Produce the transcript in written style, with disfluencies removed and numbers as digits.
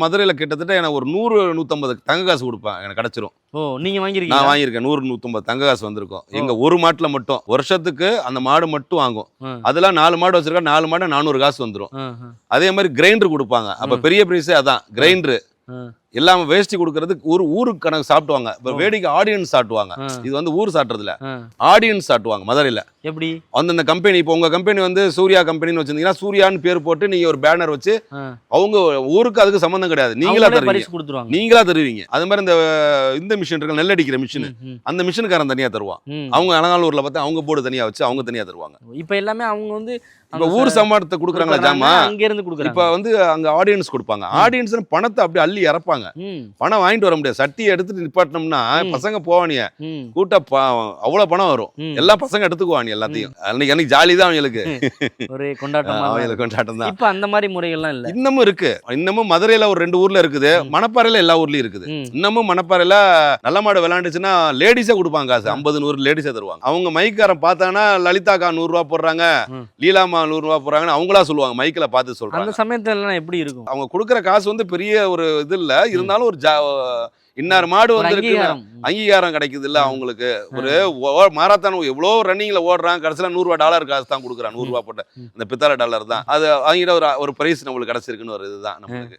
மதுரையில கிட்டத்தட்ட எனக்கு ஒரு 100-150 தங்க காசு கொடுப்பேன், எனக்கு கிடைச்சிரும். ஓ, நீங்க வாங்கிருக்கீங்க? நான் வாங்கியிருக்கேன். 100-150 தங்க காசு வந்திருக்கும். எங்க ஒரு மாட்டுல மட்டும் வருஷத்துக்கு அந்த மாடு மட்டும் வாங்கும். அதெல்லாம் 4 மாடு வச்சிருக்கா, 4 மாடு 400 காசு வந்துரும். அதே மாதிரி கிரைண்டர் கொடுப்பாங்க. அப்ப பெரிய பிரைஸே அதான், கிரைண்டர். எல்லாம் வேஷ்டி கொடுக்கறதுக்கு ஊருக்கு கணக்கு சாப்பிடுவாங்க. இப்ப வேடிக்கை ஆடியன்ஸ் சாப்பிடுவாங்க. இது வந்து ஊர் சாப்பிட்றதுல ஆடியன்ஸ் சாப்பிடுவாங்க மதுரையில. எப்படி அந்த கம்பெனி, இப்போ உங்க கம்பெனி வந்து சூர்யா கம்பெனின்னு வச்சிருந்தீங்கன்னா சூர்யான்னு பேர் போட்டு நீங்க ஒரு பேனர் வச்சு, அவங்க ஊருக்கு அதுக்கு சம்பந்தம் கிடையாது, நீங்களா தருவீங்க. நீங்களா தருவீங்க. அது மாதிரி இந்த மிஷின் இருக்கு, நெல்லடிக்கிற மிஷின், அந்த மிஷினுக்காரன் தனியா தருவான். அவங்க அலங்காலூர்ல பார்த்து அவங்க போர்டு தனியா வச்சு அவங்க தனியா தருவாங்க. இப்ப எல்லாமே அவங்க வந்து இப்ப ஊர் சம்பாரத்தை கொடுக்குறாங்களா ஜாமா, அங்க இருந்து கொடுக்குறாங்க. இப்ப வந்து அங்க ஆடியன்ஸ் கொடுப்பாங்க. ஆடியன்ஸ் பணத்தை அப்படி அள்ளி இறப்பாங்க. பணம் வாங்கிட்டு வர முடியாது. சட்டியை எடுத்துட்டு நிப்பாட்டினோம்னா பசங்க போவானிய கூட்ட அவ்வளவு பணம் வரும். எல்லா பசங்க எடுத்துக்குவாங்க எல்லாத்தையும். அன்னைக்கு ஜாலி தான் அவங்களுக்கு, ஒரு கொண்டாட்டம் தான். இப்ப அந்த மாதிரி முறைகள்லாம் இல்ல, இன்னமும் இருக்கு. இன்னமும் மதுரையில ஒரு 2 ஊர்ல இருக்குது, மணப்பாறையில எல்லா ஊர்லயும் இருக்குது. இன்னமும் மணப்பாறையில நல்ல மாடு விளையாண்டுச்சுன்னா லேடிஸே கொடுப்பாங்க காசு, 50-100 லேடிஸே தருவாங்க. அவங்க மைக்காரன் பார்த்தாங்கன்னா லலிதாக்கா 100 ரூபா போடுறாங்க, லீலாமா 100 ரூபா போறாங்கன்னு அவங்களா சொல்லுவாங்க, மைக்கில பார்த்து சொல்றாங்க. அந்த சமயத்துல எப்படி இருக்கும்? அவங்க கொடுக்குற காசு வந்து பெரிய ஒரு இது இல்ல, இருந்தாலும் ஒரு இன்னார் மாடு வந்து அங்கீகாரம் கிடைக்குது இல்ல அவங்களுக்கு. ஒரு மாரத்தான் எவ்வளோ ரன்னிங்ல ஓடுறான், கடைசியில $100 காசு தான் கொடுக்குறான். 100 ரூபா போட்ட அந்த பித்தளை டாலர் தான் அது வாங்கிட்ட ஒரு பிரைஸ் நம்மளுக்கு கிடைச்சிருக்குன்னு ஒரு இதுதான் நம்மளுக்கு.